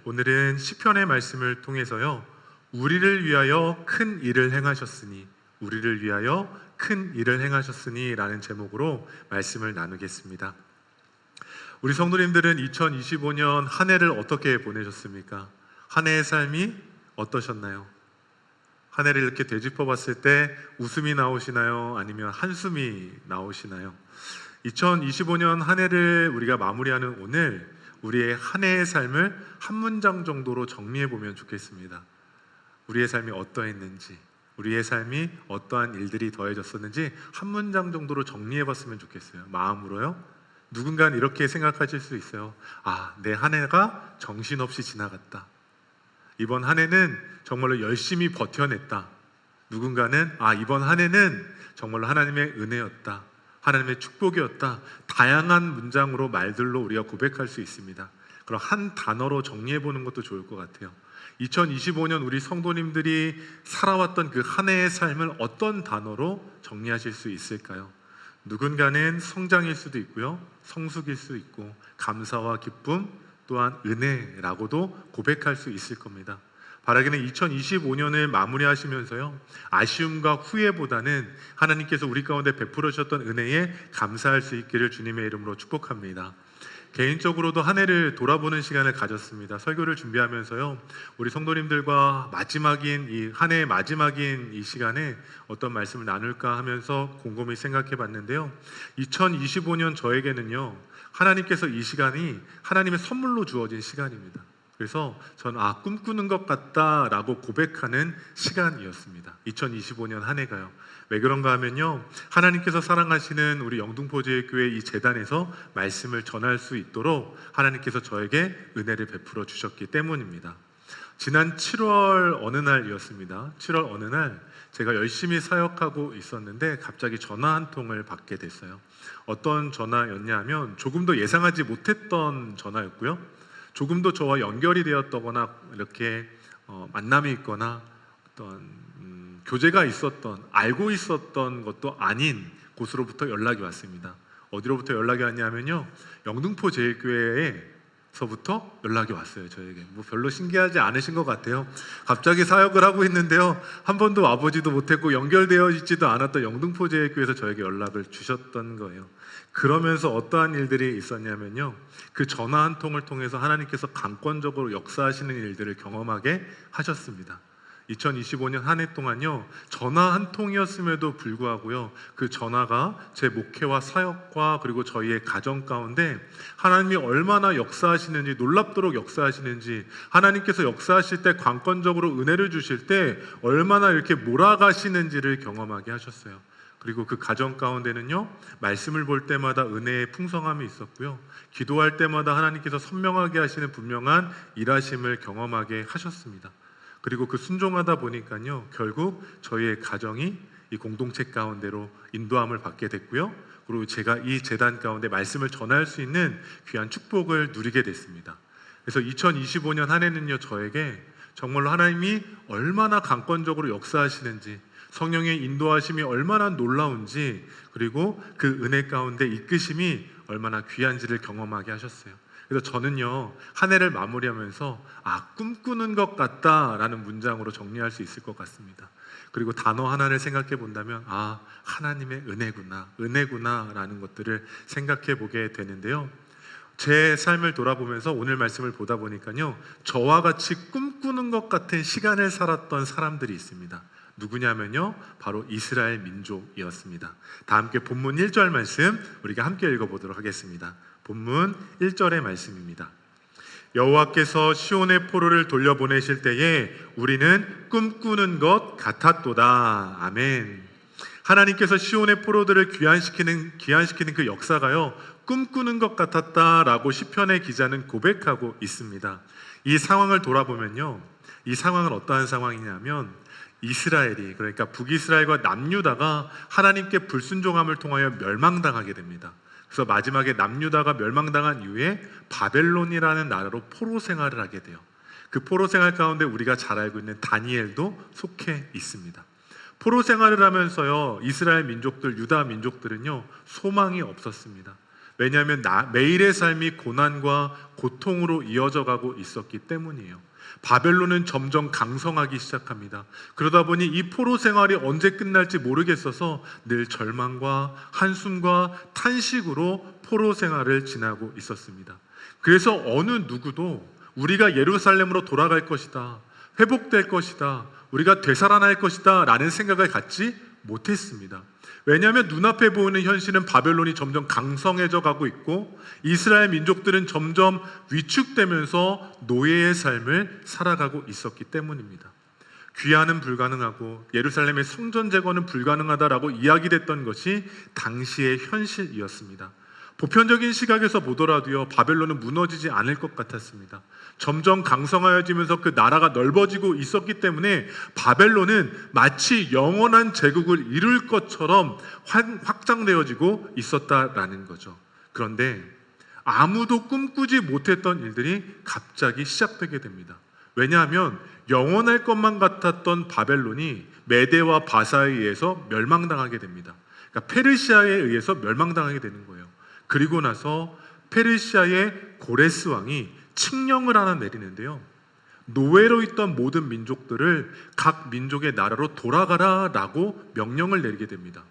오늘은 시편의 말씀을 통해서요, 우리를 위하여 큰 일을 행하셨으니, 우리를 위하여 큰 일을 행하셨으니 라는 제목으로 말씀을 나누겠습니다. 우리 성도님들은 2025년 한 해를 어떻게 보내셨습니까? 한 해의 삶이 어떠셨나요? 한 해를 이렇게 되짚어 봤을 때 웃음이 나오시나요? 아니면 한숨이 나오시나요? 2025년 한 해를 우리가 마무리하는 오늘, 우리의 한 해의 삶을 한 문장 정도로 정리해 보면 좋겠습니다. 우리의 삶이 어떠했는지, 우리의 삶이 어떠한 일들이 더해졌었는지 한 문장 정도로 정리해 봤으면 좋겠어요. 마음으로요. 누군가는 이렇게 생각하실 수 있어요. 내 한 해가 정신없이 지나갔다. 이번 한 해는 정말로 열심히 버텨냈다. 누군가는 이번 한 해는 정말로 하나님의 은혜였다, 하나님의 축복이었다. 다양한 문장으로, 말들로 우리가 고백할 수 있습니다. 그럼 한 단어로 정리해 보는 것도 좋을 것 같아요. 2025년 우리 성도님들이 살아왔던 그 한 해의 삶을 어떤 단어로 정리하실 수 있을까요? 누군가는 성장일 수도 있고요, 성숙일 수 있고, 감사와 기쁨, 또한 은혜라고도 고백할 수 있을 겁니다. 바라기는 2025년을 마무리하시면서요, 아쉬움과 후회보다는 하나님께서 우리 가운데 베풀어 주셨던 은혜에 감사할 수 있기를 주님의 이름으로 축복합니다. 개인적으로도 한 해를 돌아보는 시간을 가졌습니다. 설교를 준비하면서요, 우리 성도님들과 마지막인 이 한 해의 마지막인 이 시간에 어떤 말씀을 나눌까 하면서 곰곰이 생각해 봤는데요, 2025년 저에게는요, 하나님께서 이 시간이 하나님의 선물로 주어진 시간입니다. 그래서 저는 꿈꾸는 것 같다라고 고백하는 시간이었습니다. 2025년 한 해가요. 왜 그런가 하면요, 하나님께서 사랑하시는 우리 영등포제일교회 이 재단에서 말씀을 전할 수 있도록 하나님께서 저에게 은혜를 베풀어 주셨기 때문입니다. 지난 7월 어느 날이었습니다. 7월 어느 날 제가 열심히 사역하고 있었는데 갑자기 전화 한 통을 받게 됐어요. 어떤 전화였냐 하면 조금도 예상하지 못했던 전화였고요, 조금도 저와 연결이 되었거나 이렇게 만남이 있거나 어떤 교제가 있었던, 알고 있었던 것도 아닌 곳으로부터 연락이 왔습니다. 어디로부터 연락이 왔냐면요, 영등포 제일교회에서부터 연락이 왔어요. 저에게 별로 신기하지 않으신 것 같아요. 갑자기 사역을 하고 있는데요, 한 번도 와보지도 못했고 연결되어 있지도 않았던 영등포 제일교회에서 저에게 연락을 주셨던 거예요. 그러면서 어떠한 일들이 있었냐면요, 그 전화 한 통을 통해서 하나님께서 강권적으로 역사하시는 일들을 경험하게 하셨습니다. 2025년 한 해 동안요, 전화 한 통이었음에도 불구하고요, 그 전화가 제 목회와 사역과 그리고 저희의 가정 가운데 하나님이 얼마나 역사하시는지, 놀랍도록 역사하시는지, 하나님께서 역사하실 때 강권적으로 은혜를 주실 때 얼마나 이렇게 몰아가시는지를 경험하게 하셨어요. 그리고 그 가정 가운데는요, 말씀을 볼 때마다 은혜의 풍성함이 있었고요, 기도할 때마다 하나님께서 선명하게 하시는 분명한 일하심을 경험하게 하셨습니다. 그리고 그 순종하다 보니까요, 결국 저희의 가정이 이 공동체 가운데로 인도함을 받게 됐고요, 그리고 제가 이 재단 가운데 말씀을 전할 수 있는 귀한 축복을 누리게 됐습니다. 그래서 2025년 한 해는요, 저에게 정말로 하나님이 얼마나 강권적으로 역사하시는지, 성령의 인도하심이 얼마나 놀라운지, 그리고 그 은혜 가운데 이끄심이 얼마나 귀한지를 경험하게 하셨어요. 그래서 저는요, 한 해를 마무리하면서 꿈꾸는 것 같다라는 문장으로 정리할 수 있을 것 같습니다. 그리고 단어 하나를 생각해 본다면 하나님의 은혜구나 라는 것들을 생각해 보게 되는데요, 제 삶을 돌아보면서 오늘 말씀을 보다 보니까요, 저와 같이 꿈꾸는 것 같은 시간을 살았던 사람들이 있습니다. 누구냐면요, 바로 이스라엘 민족이었습니다. 다 함께 본문 1절 말씀 우리가 함께 읽어보도록 하겠습니다. 본문 1절의 말씀입니다. 여호와께서 시온의 포로를 돌려보내실 때에 우리는 꿈꾸는 것 같았도다. 아멘. 하나님께서 시온의 포로들을 귀환시키는 그 역사가요, 꿈꾸는 것 같았다라고 시편의 기자는 고백하고 있습니다. 이 상황을 돌아보면요, 이 상황은 어떠한 상황이냐면, 이스라엘이, 그러니까 북이스라엘과 남유다가 하나님께 불순종함을 통하여 멸망당하게 됩니다. 그래서 마지막에 남유다가 멸망당한 이후에 바벨론이라는 나라로 포로 생활을 하게 돼요. 그 포로 생활 가운데 우리가 잘 알고 있는 다니엘도 속해 있습니다. 포로 생활을 하면서요, 이스라엘 민족들, 유다 민족들은요, 소망이 없었습니다. 왜냐하면 매일의 삶이 고난과 고통으로 이어져 가고 있었기 때문이에요. 바벨론은 점점 강성하기 시작합니다. 그러다 보니 이 포로 생활이 언제 끝날지 모르겠어서 늘 절망과 한숨과 탄식으로 포로 생활을 지나고 있었습니다. 그래서 어느 누구도 우리가 예루살렘으로 돌아갈 것이다, 회복될 것이다, 우리가 되살아날 것이다 라는 생각을 갖지 못했습니다. 왜냐하면 눈앞에 보이는 현실은 바벨론이 점점 강성해져 가고 있고 이스라엘 민족들은 점점 위축되면서 노예의 삶을 살아가고 있었기 때문입니다. 귀환은 불가능하고 예루살렘의 성전 재건은 불가능하다라고 이야기됐던 것이 당시의 현실이었습니다. 보편적인 시각에서 보더라도요, 바벨론은 무너지지 않을 것 같았습니다. 점점 강성하여지면서 그 나라가 넓어지고 있었기 때문에 바벨론은 마치 영원한 제국을 이룰 것처럼 확장되어지고 있었다라는 거죠. 그런데 아무도 꿈꾸지 못했던 일들이 갑자기 시작되게 됩니다. 왜냐하면 영원할 것만 같았던 바벨론이 메대와 바사에 의해서 멸망당하게 됩니다. 그러니까 페르시아에 의해서 멸망당하게 되는 거예요. 그리고 나서 페르시아의 고레스 왕이 칙령을 하나 내리는데요, 노예로 있던 모든 민족들을 각 민족의 나라로 돌아가라라고 명령을 내리게 됩니다.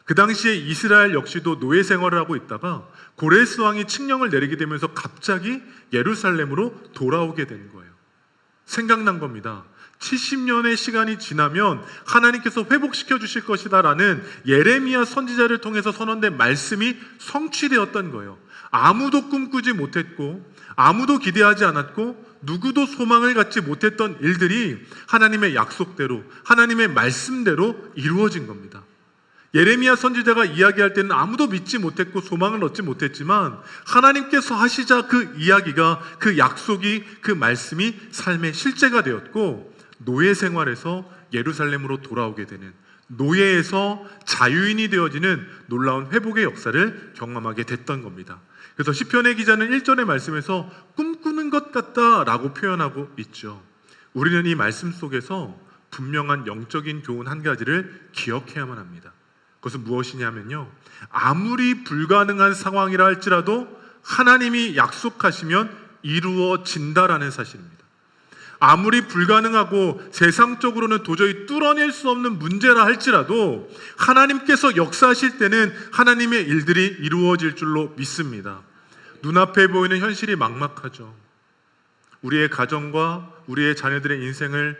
그 당시에 이스라엘 역시도 노예 생활을 하고 있다가 고레스 왕이 칙령을 내리게 되면서 갑자기 예루살렘으로 돌아오게 된 거예요. 생각난 겁니다. 70년의 시간이 지나면 하나님께서 회복시켜 주실 것이다 라는 예레미야 선지자를 통해서 선언된 말씀이 성취되었던 거예요. 아무도 꿈꾸지 못했고 아무도 기대하지 않았고 누구도 소망을 갖지 못했던 일들이 하나님의 약속대로, 하나님의 말씀대로 이루어진 겁니다. 예레미야 선지자가 이야기할 때는 아무도 믿지 못했고 소망을 얻지 못했지만 하나님께서 하시자 그 이야기가, 그 약속이, 그 말씀이 삶의 실제가 되었고 노예 생활에서 예루살렘으로 돌아오게 되는, 노예에서 자유인이 되어지는 놀라운 회복의 역사를 경험하게 됐던 겁니다. 그래서 시편의 기자는 1절의 말씀에서 꿈꾸는 것 같다라고 표현하고 있죠. 우리는 이 말씀 속에서 분명한 영적인 교훈 한 가지를 기억해야만 합니다. 그것은 무엇이냐면요, 아무리 불가능한 상황이라 할지라도 하나님이 약속하시면 이루어진다라는 사실입니다. 아무리 불가능하고 세상적으로는 도저히 뚫어낼 수 없는 문제라 할지라도 하나님께서 역사하실 때는 하나님의 일들이 이루어질 줄로 믿습니다. 눈앞에 보이는 현실이 막막하죠. 우리의 가정과 우리의 자녀들의 인생을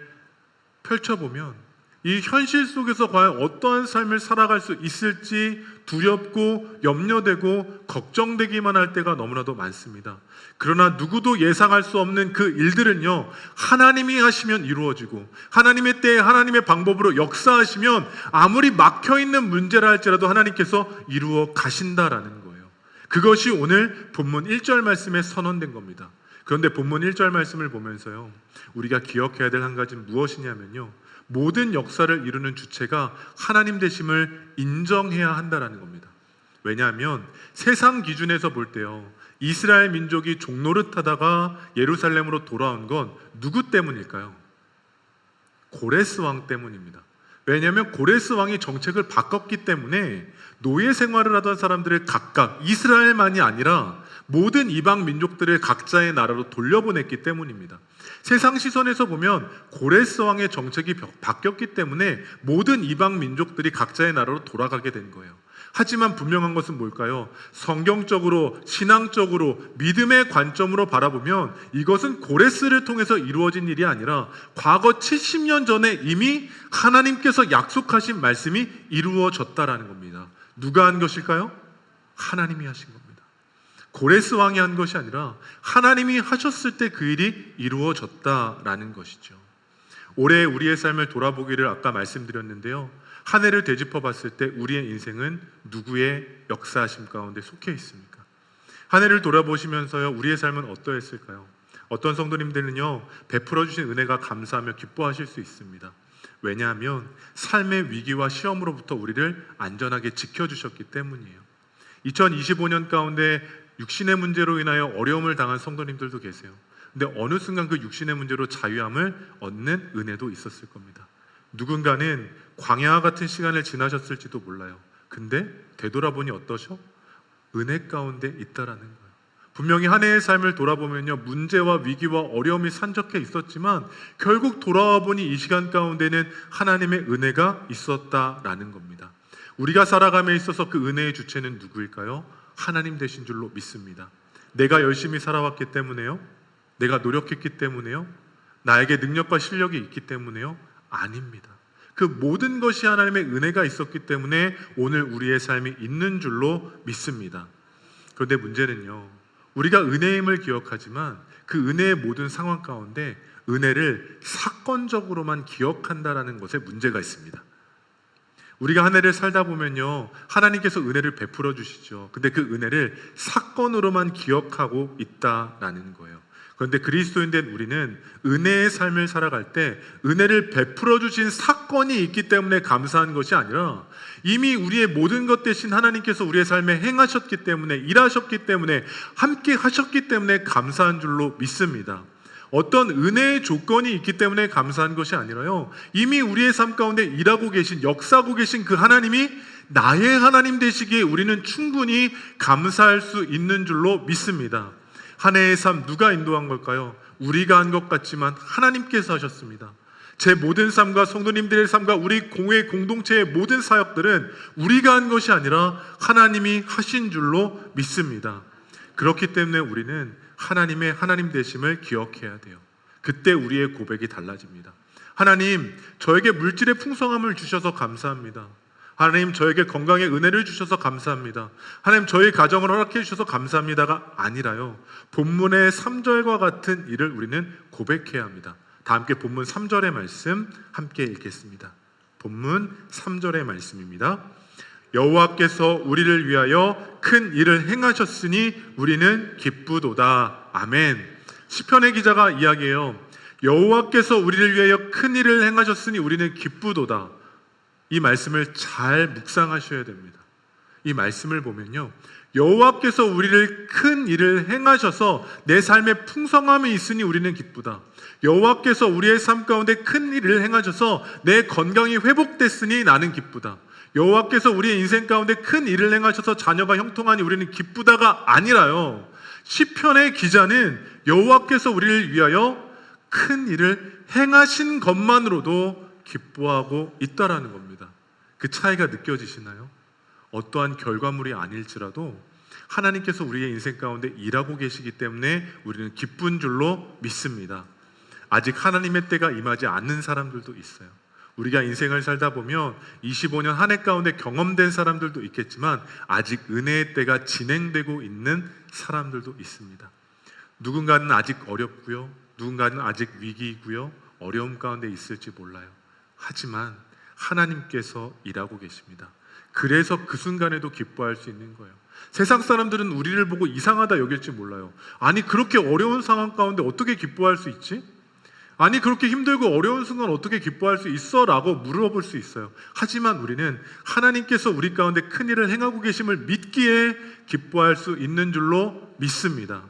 펼쳐보면 이 현실 속에서 과연 어떠한 삶을 살아갈 수 있을지 두렵고 염려되고 걱정되기만 할 때가 너무나도 많습니다. 그러나 누구도 예상할 수 없는 그 일들은요, 하나님이 하시면 이루어지고 하나님의 때에 하나님의 방법으로 역사하시면 아무리 막혀있는 문제라 할지라도 하나님께서 이루어 가신다라는 거예요. 그것이 오늘 본문 1절 말씀에 선언된 겁니다. 그런데 본문 1절 말씀을 보면서요, 우리가 기억해야 될 한 가지는 무엇이냐면요, 모든 역사를 이루는 주체가 하나님 되심을 인정해야 한다라는 겁니다. 왜냐하면 세상 기준에서 볼 때요, 이스라엘 민족이 종노릇하다가 예루살렘으로 돌아온 건 누구 때문일까요? 고레스 왕 때문입니다. 왜냐하면 고레스 왕이 정책을 바꿨기 때문에 노예 생활을 하던 사람들을 각각, 이스라엘만이 아니라 모든 이방 민족들을 각자의 나라로 돌려보냈기 때문입니다. 세상 시선에서 보면 고레스 왕의 정책이 바뀌었기 때문에 모든 이방 민족들이 각자의 나라로 돌아가게 된 거예요. 하지만 분명한 것은 뭘까요? 성경적으로, 신앙적으로, 믿음의 관점으로 바라보면 이것은 고레스를 통해서 이루어진 일이 아니라 과거 70년 전에 이미 하나님께서 약속하신 말씀이 이루어졌다라는 겁니다. 누가 한 것일까요? 하나님이 하신 겁니다. 고레스 왕이 한 것이 아니라 하나님이 하셨을 때 그 일이 이루어졌다라는 것이죠. 올해 우리의 삶을 돌아보기를 아까 말씀드렸는데요, 한 해를 되짚어 봤을 때 우리의 인생은 누구의 역사하심 가운데 속해 있습니까? 한 해를 돌아보시면서요, 우리의 삶은 어떠했을까요? 어떤 성도님들은요, 베풀어 주신 은혜가 감사하며 기뻐하실 수 있습니다. 왜냐하면 삶의 위기와 시험으로부터 우리를 안전하게 지켜주셨기 때문이에요. 2025년 가운데 육신의 문제로 인하여 어려움을 당한 성도님들도 계세요. 근데 어느 순간 그 육신의 문제로 자유함을 얻는 은혜도 있었을 겁니다. 누군가는 광야와 같은 시간을 지나셨을지도 몰라요. 근데 되돌아보니 어떠셔? 은혜 가운데 있다라는 거예요. 분명히 한 해의 삶을 돌아보면요, 문제와 위기와 어려움이 산적해 있었지만 결국 돌아와 보니 이 시간 가운데는 하나님의 은혜가 있었다라는 겁니다. 우리가 살아감에 있어서 그 은혜의 주체는 누구일까요? 하나님 되신 줄로 믿습니다. 내가 열심히 살아왔기 때문에요? 내가 노력했기 때문에요? 나에게 능력과 실력이 있기 때문에요? 아닙니다. 그 모든 것이 하나님의 은혜가 있었기 때문에 오늘 우리의 삶이 있는 줄로 믿습니다. 그런데 문제는요, 우리가 은혜임을 기억하지만 그 은혜의 모든 상황 가운데 은혜를 사건적으로만 기억한다라는 것에 문제가 있습니다. 우리가 한 해를 살다 보면요, 하나님께서 은혜를 베풀어 주시죠. 근데 그 은혜를 사건으로만 기억하고 있다라는 거예요. 그런데 그리스도인 된 우리는 은혜의 삶을 살아갈 때 은혜를 베풀어 주신 사건이 있기 때문에 감사한 것이 아니라 이미 우리의 모든 것 대신 하나님께서 우리의 삶에 행하셨기 때문에, 일하셨기 때문에, 함께 하셨기 때문에 감사한 줄로 믿습니다. 어떤 은혜의 조건이 있기 때문에 감사한 것이 아니라요, 이미 우리의 삶 가운데 일하고 계신, 역사하고 계신 그 하나님이 나의 하나님 되시기에 우리는 충분히 감사할 수 있는 줄로 믿습니다. 한 해의 삶 누가 인도한 걸까요? 우리가 한 것 같지만 하나님께서 하셨습니다. 제 모든 삶과 성도님들의 삶과 우리 공회 공동체의 모든 사역들은 우리가 한 것이 아니라 하나님이 하신 줄로 믿습니다. 그렇기 때문에 우리는 하나님의 하나님 되심을 기억해야 돼요. 그때 우리의 고백이 달라집니다. 하나님, 저에게 물질의 풍성함을 주셔서 감사합니다. 하나님, 저에게 건강의 은혜를 주셔서 감사합니다. 하나님, 저희 가정을 허락해 주셔서 감사합니다가 아니라요, 본문의 3절과 같은 일을 우리는 고백해야 합니다. 다 함께 본문 3절의 말씀 함께 읽겠습니다. 본문 3절의 말씀입니다. 여호와께서 우리를 위하여 큰 일을 행하셨으니 우리는 기쁘도다. 아멘. 시편의 기자가 이야기해요. 여호와께서 우리를 위하여 큰 일을 행하셨으니 우리는 기쁘도다. 이 말씀을 잘 묵상하셔야 됩니다. 이 말씀을 보면요, 여호와께서 우리를 큰 일을 행하셔서 내 삶에 풍성함이 있으니 우리는 기쁘다. 여호와께서 우리의 삶 가운데 큰 일을 행하셔서 내 건강이 회복됐으니 나는 기쁘다. 여호와께서 우리의 인생 가운데 큰 일을 행하셔서 자녀가 형통하니 우리는 기쁘다가 아니라요, 시편의 기자는 여호와께서 우리를 위하여 큰 일을 행하신 것만으로도 기뻐하고 있다라는 겁니다. 그 차이가 느껴지시나요? 어떠한 결과물이 아닐지라도 하나님께서 우리의 인생 가운데 일하고 계시기 때문에 우리는 기쁜 줄로 믿습니다. 아직 하나님의 때가 임하지 않는 사람들도 있어요. 우리가 인생을 살다 보면 25년 한 해 가운데 경험된 사람들도 있겠지만 아직 은혜의 때가 진행되고 있는 사람들도 있습니다. 누군가는 아직 어렵고요, 누군가는 아직 위기이고요, 어려움 가운데 있을지 몰라요. 하지만 하나님께서 일하고 계십니다. 그래서 그 순간에도 기뻐할 수 있는 거예요. 세상 사람들은 우리를 보고 이상하다 여길지 몰라요. 아니, 그렇게 어려운 상황 가운데 어떻게 기뻐할 수 있지? 아니, 그렇게 힘들고 어려운 순간 어떻게 기뻐할 수 있어? 라고 물어볼 수 있어요. 하지만 우리는 하나님께서 우리 가운데 큰 일을 행하고 계심을 믿기에 기뻐할 수 있는 줄로 믿습니다.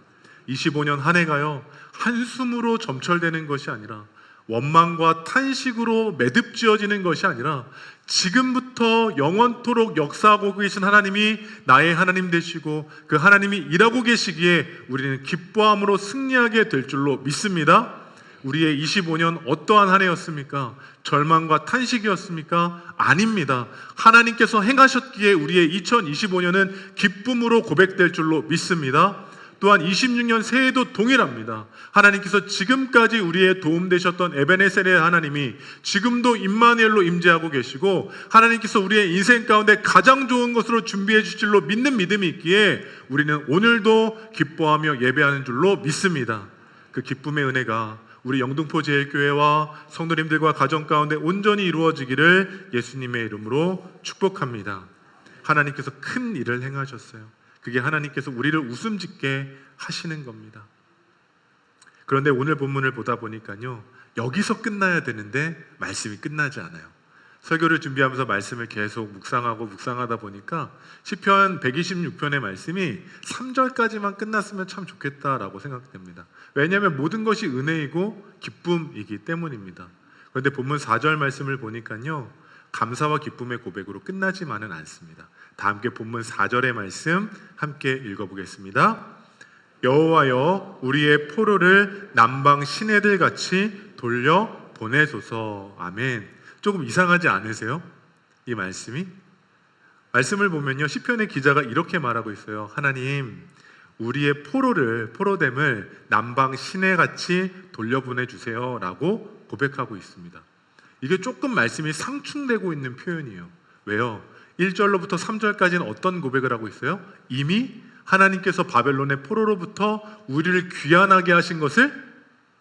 25년 한 해가요, 한숨으로 점철되는 것이 아니라, 원망과 탄식으로 매듭지어지는 것이 아니라, 지금부터 영원토록 역사하고 계신 하나님이 나의 하나님 되시고 그 하나님이 일하고 계시기에 우리는 기뻐함으로 승리하게 될 줄로 믿습니다. 우리의 25년 어떠한 한 해였습니까? 절망과 탄식이었습니까? 아닙니다. 하나님께서 행하셨기에 우리의 2025년은 기쁨으로 고백될 줄로 믿습니다. 또한 26년 새해도 동일합니다. 하나님께서 지금까지 우리의 도움 되셨던 에베네셀의 하나님이 지금도 임마누엘로 임재하고 계시고, 하나님께서 우리의 인생 가운데 가장 좋은 것으로 준비해 주실 줄로 믿는 믿음이 있기에 우리는 오늘도 기뻐하며 예배하는 줄로 믿습니다. 그 기쁨의 은혜가 우리 영등포 제일교회와 성도님들과 가정 가운데 온전히 이루어지기를 예수님의 이름으로 축복합니다. 하나님께서 큰 일을 행하셨어요. 그게 하나님께서 우리를 웃음 짓게 하시는 겁니다. 그런데 오늘 본문을 보다 보니까요, 여기서 끝나야 되는데 말씀이 끝나지 않아요. 설교를 준비하면서 말씀을 계속 묵상하다 보니까 시편 126편의 말씀이 3절까지만 끝났으면 참 좋겠다라고 생각됩니다. 왜냐하면 모든 것이 은혜이고 기쁨이기 때문입니다. 그런데 본문 4절 말씀을 보니까요, 감사와 기쁨의 고백으로 끝나지만은 않습니다. 다 함께 본문 4절의 말씀 함께 읽어보겠습니다. 여호와여 우리의 포로를 남방 시내들 같이 돌려 보내소서. 아멘. 조금 이상하지 않으세요? 이 말씀이? 말씀을 보면요, 시편의 기자가 이렇게 말하고 있어요. 하나님, 우리의 포로됨을 남방 시내같이 돌려보내주세요 라고 고백하고 있습니다. 이게 조금 말씀이 상충되고 있는 표현이에요. 왜요? 1절로부터 3절까지는 어떤 고백을 하고 있어요? 이미 하나님께서 바벨론의 포로로부터 우리를 귀환하게 하신 것을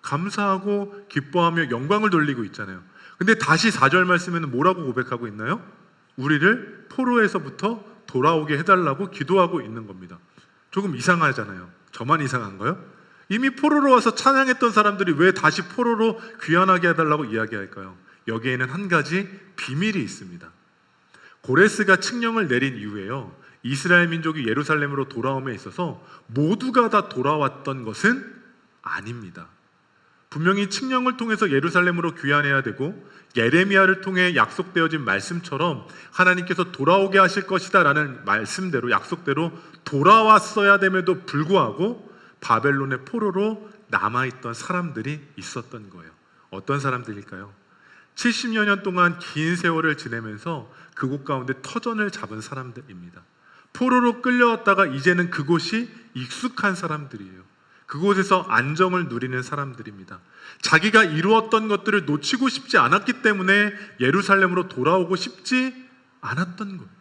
감사하고 기뻐하며 영광을 돌리고 있잖아요. 근데 다시 4절 말씀에는 뭐라고 고백하고 있나요? 우리를 포로에서부터 돌아오게 해달라고 기도하고 있는 겁니다. 조금 이상하잖아요. 저만 이상한가요? 이미 포로로 와서 찬양했던 사람들이 왜 다시 포로로 귀환하게 해달라고 이야기할까요? 여기에는 한 가지 비밀이 있습니다. 고레스가 칙령을 내린 이후에요, 이스라엘 민족이 예루살렘으로 돌아옴에 있어서 모두가 다 돌아왔던 것은 아닙니다. 분명히 칙령을 통해서 예루살렘으로 귀환해야 되고 예레미야를 통해 약속되어진 말씀처럼 하나님께서 돌아오게 하실 것이다 라는 말씀대로, 약속대로 돌아왔어야 됨에도 불구하고 바벨론의 포로로 남아있던 사람들이 있었던 거예요. 어떤 사람들일까요? 70여 년 동안 긴 세월을 지내면서 그곳 가운데 터전을 잡은 사람들입니다. 포로로 끌려왔다가 이제는 그곳이 익숙한 사람들이에요. 그곳에서 안정을 누리는 사람들입니다. 자기가 이루었던 것들을 놓치고 싶지 않았기 때문에 예루살렘으로 돌아오고 싶지 않았던 거예요.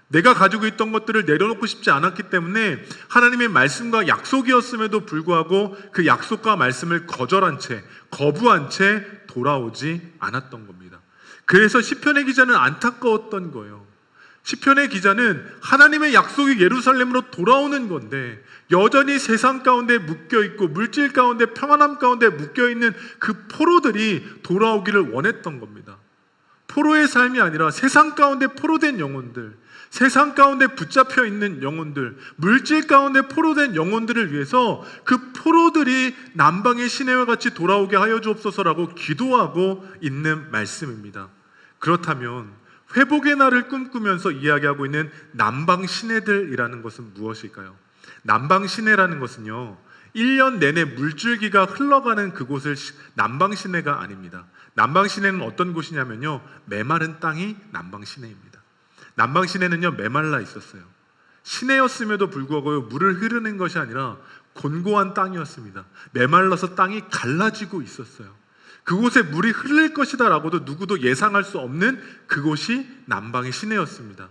내가 가지고 있던 것들을 내려놓고 싶지 않았기 때문에 하나님의 말씀과 약속이었음에도 불구하고 그 약속과 말씀을 거부한 채 돌아오지 않았던 겁니다. 그래서 시편의 기자는 안타까웠던 거예요. 시편의 기자는 하나님의 약속이 예루살렘으로 돌아오는 건데 여전히 세상 가운데 묶여있고 물질 가운데 평안함 가운데 묶여있는 그 포로들이 돌아오기를 원했던 겁니다. 포로의 삶이 아니라 세상 가운데 포로된 영혼들, 세상 가운데 붙잡혀 있는 영혼들, 물질 가운데 포로된 영혼들을 위해서 그 포로들이 남방의 시내와 같이 돌아오게 하여 주옵소서라고 기도하고 있는 말씀입니다. 그렇다면 회복의 날을 꿈꾸면서 이야기하고 있는 남방 시내들이라는 것은 무엇일까요? 남방 시내라는 것은요, 1년 내내 물줄기가 흘러가는 그곳을 남방 시내가 아닙니다. 남방 시내는 어떤 곳이냐면요, 메마른 땅이 남방 시내입니다. 남방 시내는요, 메말라 있었어요. 시내였음에도 불구하고 물을 흐르는 것이 아니라 곤고한 땅이었습니다. 메말라서 땅이 갈라지고 있었어요. 그곳에 물이 흐를 것이다 라고도 누구도 예상할 수 없는 그곳이 남방의 시내였습니다.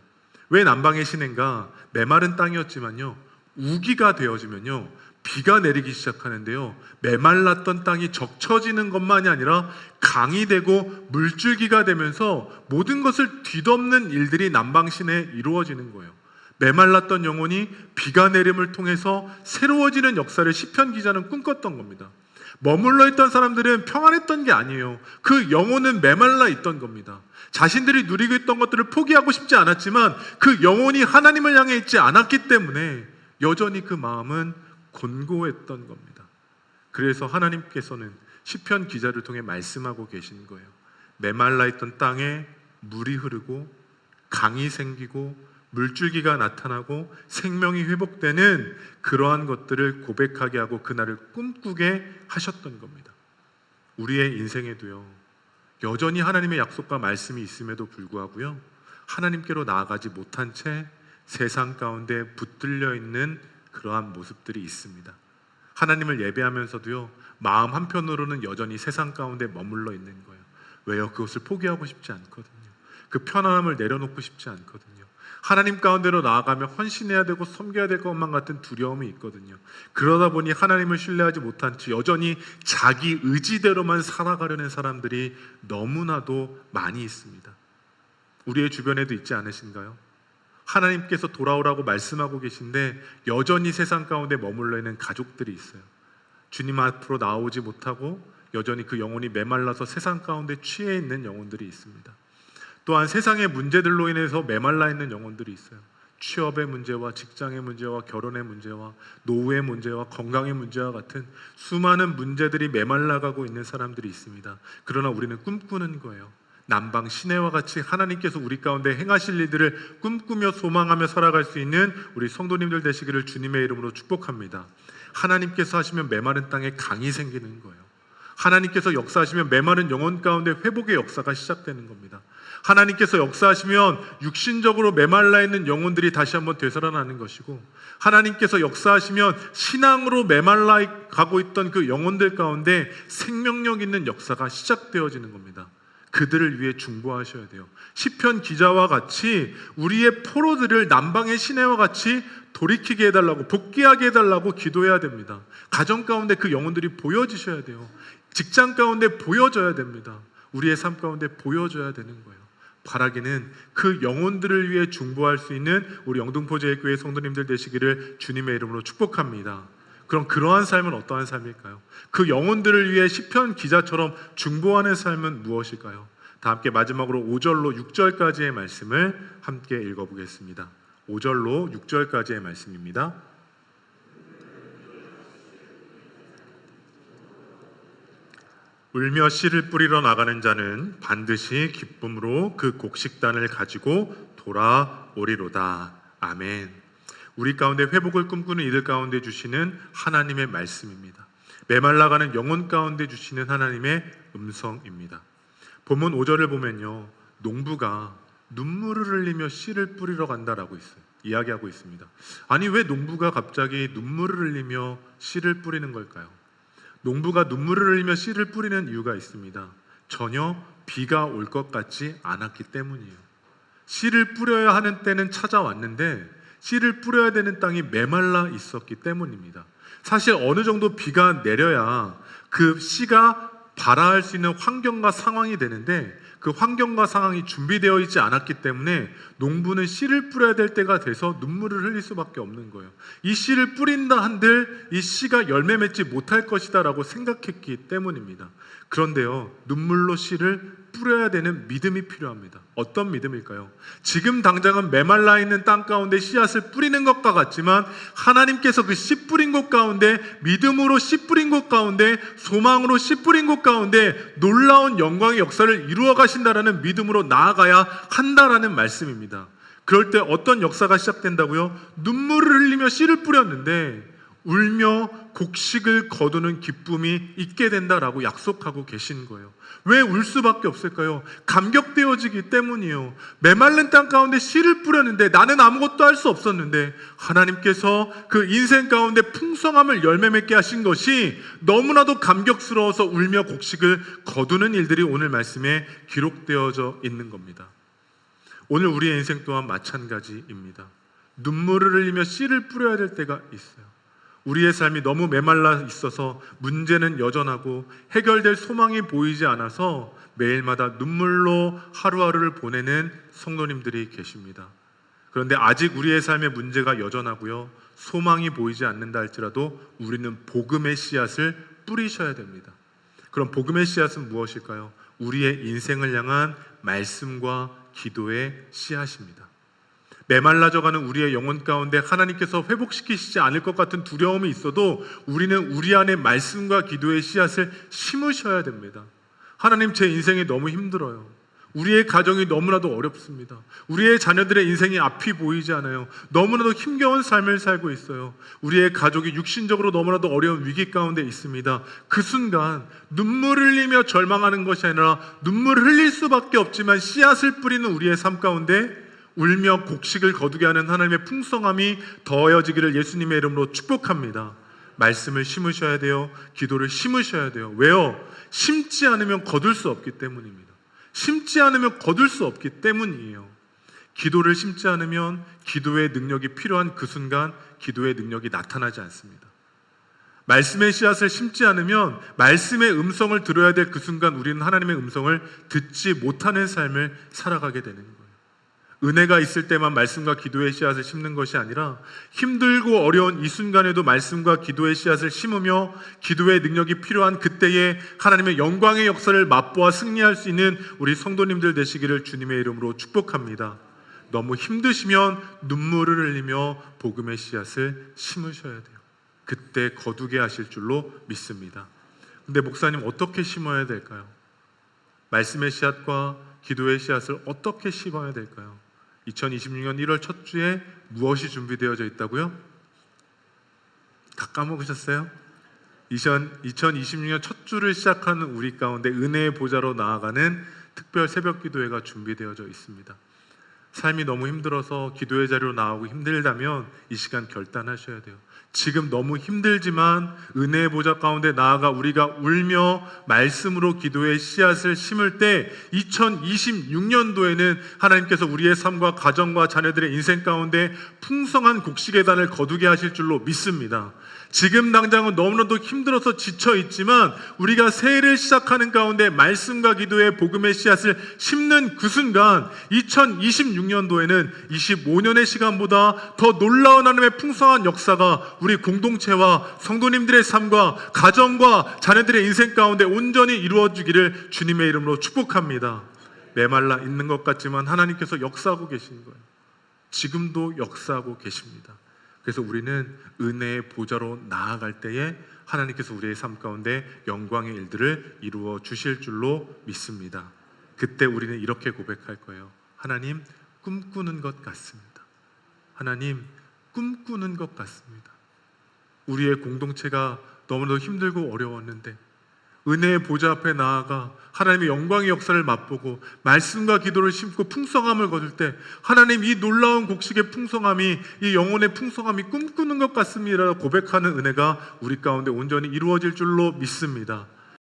왜 남방의 시내인가? 메마른 땅이었지만요, 우기가 되어지면요 비가 내리기 시작하는데요, 메말랐던 땅이 적쳐지는 것만이 아니라 강이 되고 물줄기가 되면서 모든 것을 뒤덮는 일들이 남방 시내에 이루어지는 거예요. 메말랐던 영혼이 비가 내림을 통해서 새로워지는 역사를 시편 기자는 꿈꿨던 겁니다. 머물러 있던 사람들은 평안했던 게 아니에요. 그 영혼은 메말라 있던 겁니다. 자신들이 누리고 있던 것들을 포기하고 싶지 않았지만 그 영혼이 하나님을 향해 있지 않았기 때문에 여전히 그 마음은 곤고했던 겁니다. 그래서 하나님께서는 시편 기자를 통해 말씀하고 계신 거예요. 메말라 있던 땅에 물이 흐르고 강이 생기고 물줄기가 나타나고 생명이 회복되는 그러한 것들을 고백하게 하고 그날을 꿈꾸게 하셨던 겁니다. 우리의 인생에도요, 여전히 하나님의 약속과 말씀이 있음에도 불구하고요, 하나님께로 나아가지 못한 채 세상 가운데 붙들려 있는 그러한 모습들이 있습니다. 하나님을 예배하면서도요, 마음 한편으로는 여전히 세상 가운데 머물러 있는 거예요. 왜요? 그것을 포기하고 싶지 않거든요. 그 편안함을 내려놓고 싶지 않거든요. 하나님 가운데로 나아가며 헌신해야 되고 섬겨야 될 것만 같은 두려움이 있거든요. 그러다 보니 하나님을 신뢰하지 못한 채 여전히 자기 의지대로만 살아가려는 사람들이 너무나도 많이 있습니다. 우리의 주변에도 있지 않으신가요? 하나님께서 돌아오라고 말씀하고 계신데 여전히 세상 가운데 머물러 있는 가족들이 있어요. 주님 앞으로 나오지 못하고 여전히 그 영혼이 메말라서 세상 가운데 취해 있는 영혼들이 있습니다. 또한 세상의 문제들로 인해서 메말라 있는 영혼들이 있어요. 취업의 문제와 직장의 문제와 결혼의 문제와 노후의 문제와 건강의 문제와 같은 수많은 문제들이 메말라가고 있는 사람들이 있습니다. 그러나 우리는 꿈꾸는 거예요. 남방 시내와 같이 하나님께서 우리 가운데 행하실 일들을 꿈꾸며 소망하며 살아갈 수 있는 우리 성도님들 되시기를 주님의 이름으로 축복합니다. 하나님께서 하시면 메마른 땅에 강이 생기는 거예요. 하나님께서 역사하시면 메마른 영혼 가운데 회복의 역사가 시작되는 겁니다. 하나님께서 역사하시면 육신적으로 메말라 있는 영혼들이 다시 한번 되살아나는 것이고, 하나님께서 역사하시면 신앙으로 메말라 가고 있던 그 영혼들 가운데 생명력 있는 역사가 시작되어지는 겁니다. 그들을 위해 중보하셔야 돼요. 시편 기자와 같이 우리의 포로들을 남방의 시내와 같이 돌이키게 해달라고, 복귀하게 해달라고 기도해야 됩니다. 가정 가운데 그 영혼들이 보여지셔야 돼요. 직장 가운데 보여져야 됩니다. 우리의 삶 가운데 보여져야 되는 거예요. 바라기는 그 영혼들을 위해 중보할 수 있는 우리 영등포제일교회 성도님들 되시기를 주님의 이름으로 축복합니다. 그럼 그러한 삶은 어떠한 삶일까요? 그 영혼들을 위해 시편 기자처럼 중보하는 삶은 무엇일까요? 다 함께 마지막으로 5절로 6절까지의 말씀을 함께 읽어보겠습니다. 5절로 6절까지의 말씀입니다. 울며 씨를 뿌리러 나가는 자는 반드시 기쁨으로 그 곡식단을 가지고 돌아오리로다. 아멘. 우리 가운데 회복을 꿈꾸는 이들 가운데 주시는 하나님의 말씀입니다. 메말라가는 영혼 가운데 주시는 하나님의 음성입니다. 본문 5절을 보면요, 농부가 눈물을 흘리며 씨를 뿌리러 간다라고 이야기하고 있습니다. 아니, 왜 농부가 갑자기 눈물을 흘리며 씨를 뿌리는 걸까요? 농부가 눈물을 흘리며 씨를 뿌리는 이유가 있습니다. 전혀 비가 올 것 같지 않았기 때문이에요. 씨를 뿌려야 하는 때는 찾아왔는데 씨를 뿌려야 되는 땅이 메말라 있었기 때문입니다. 사실 어느 정도 비가 내려야 그 씨가 발화할 수 있는 환경과 상황이 되는데, 그 환경과 상황이 준비되어 있지 않았기 때문에 농부는 씨를 뿌려야 될 때가 돼서 눈물을 흘릴 수밖에 없는 거예요. 이 씨를 뿌린다 한들 이 씨가 열매 맺지 못할 것이다 라고 생각했기 때문입니다. 그런데요, 눈물로 씨를 뿌려야 되는 믿음이 필요합니다. 어떤 믿음일까요? 지금 당장은 메말라 있는 땅 가운데 씨앗을 뿌리는 것과 같지만 하나님께서 그 씨 뿌린 곳 가운데, 믿음으로 씨 뿌린 곳 가운데, 소망으로 씨 뿌린 곳 가운데 놀라운 영광의 역사를 이루어 가신다라는 믿음으로 나아가야 한다라는 말씀입니다. 그럴 때 어떤 역사가 시작된다고요? 눈물을 흘리며 씨를 뿌렸는데 울며 곡식을 거두는 기쁨이 있게 된다라고 약속하고 계신 거예요. 왜 울 수밖에 없을까요? 감격되어지기 때문이에요. 메말른 땅 가운데 씨를 뿌렸는데 나는 아무것도 할 수 없었는데 하나님께서 그 인생 가운데 풍성함을 열매 맺게 하신 것이 너무나도 감격스러워서 울며 곡식을 거두는 일들이 오늘 말씀에 기록되어져 있는 겁니다. 오늘 우리의 인생 또한 마찬가지입니다. 눈물을 흘리며 씨를 뿌려야 될 때가 있어요. 우리의 삶이 너무 메말라 있어서 문제는 여전하고 해결될 소망이 보이지 않아서 매일마다 눈물로 하루하루를 보내는 성도님들이 계십니다. 그런데 아직 우리의 삶의 문제가 여전하고요, 소망이 보이지 않는다 할지라도 우리는 복음의 씨앗을 뿌리셔야 됩니다. 그럼 복음의 씨앗은 무엇일까요? 우리의 인생을 향한 말씀과 기도의 씨앗입니다. 메말라져가는 우리의 영혼 가운데 하나님께서 회복시키시지 않을 것 같은 두려움이 있어도 우리는 우리 안에 말씀과 기도의 씨앗을 심으셔야 됩니다. 하나님, 제 인생이 너무 힘들어요. 우리의 가정이 너무나도 어렵습니다. 우리의 자녀들의 인생이 앞이 보이지 않아요. 너무나도 힘겨운 삶을 살고 있어요. 우리의 가족이 육신적으로 너무나도 어려운 위기 가운데 있습니다. 그 순간 눈물을 흘리며 절망하는 것이 아니라 눈물을 흘릴 수밖에 없지만 씨앗을 뿌리는 우리의 삶 가운데 울며 곡식을 거두게 하는 하나님의 풍성함이 더해지기를 예수님의 이름으로 축복합니다. 말씀을 심으셔야 돼요. 기도를 심으셔야 돼요. 왜요? 심지 않으면 거둘 수 없기 때문입니다. 심지 않으면 거둘 수 없기 때문이에요. 기도를 심지 않으면 기도의 능력이 필요한 그 순간 기도의 능력이 나타나지 않습니다. 말씀의 씨앗을 심지 않으면 말씀의 음성을 들어야 될 그 순간 우리는 하나님의 음성을 듣지 못하는 삶을 살아가게 되는 거예요. 은혜가 있을 때만 말씀과 기도의 씨앗을 심는 것이 아니라 힘들고 어려운 이 순간에도 말씀과 기도의 씨앗을 심으며 기도의 능력이 필요한 그때에 하나님의 영광의 역사를 맛보아 승리할 수 있는 우리 성도님들 되시기를 주님의 이름으로 축복합니다. 너무 힘드시면 눈물을 흘리며 복음의 씨앗을 심으셔야 돼요. 그때 거두게 하실 줄로 믿습니다. 근데 목사님, 어떻게 심어야 될까요? 말씀의 씨앗과 기도의 씨앗을 어떻게 심어야 될까요? 2026년 1월 첫 주에 무엇이 준비되어져 있다고요? 다 까먹으셨어요? 2026년 첫 주를 시작하는 우리 가운데 은혜의 보좌로 나아가는 특별 새벽 기도회가 준비되어져 있습니다. 삶이 너무 힘들어서 기도의 자리로 나오고 힘들다면 이 시간 결단하셔야 돼요. 지금 너무 힘들지만 은혜의 보좌 가운데 나아가 우리가 울며 말씀으로 기도의 씨앗을 심을 때 2026년도에는 하나님께서 우리의 삶과 가정과 자녀들의 인생 가운데 풍성한 곡식의 단을 거두게 하실 줄로 믿습니다. 지금 당장은 너무나도 힘들어서 지쳐 있지만 우리가 새해를 시작하는 가운데 말씀과 기도의 복음의 씨앗을 심는 그 순간 2026년도에는 25년의 시간보다 더 놀라운 하나님의 풍성한 역사가 우리 공동체와 성도님들의 삶과 가정과 자녀들의 인생 가운데 온전히 이루어지기를 주님의 이름으로 축복합니다. 메말라 있는 것 같지만 하나님께서 역사하고 계신 거예요. 지금도 역사하고 계십니다. 그래서 우리는 은혜의 보좌로 나아갈 때에 하나님께서 우리의 삶 가운데 영광의 일들을 이루어 주실 줄로 믿습니다. 그때 우리는 이렇게 고백할 거예요. 하나님, 꿈꾸는 것 같습니다. 하나님, 꿈꾸는 것 같습니다. 우리의 공동체가 너무나도 힘들고 어려웠는데 은혜의 보좌 앞에 나아가 하나님의 영광의 역사를 맛보고 말씀과 기도를 심고 풍성함을 거둘 때 하나님, 이 놀라운 곡식의 풍성함이, 이 영혼의 풍성함이 꿈꾸는 것 같습니다 고백하는 은혜가 우리 가운데 온전히 이루어질 줄로 믿습니다.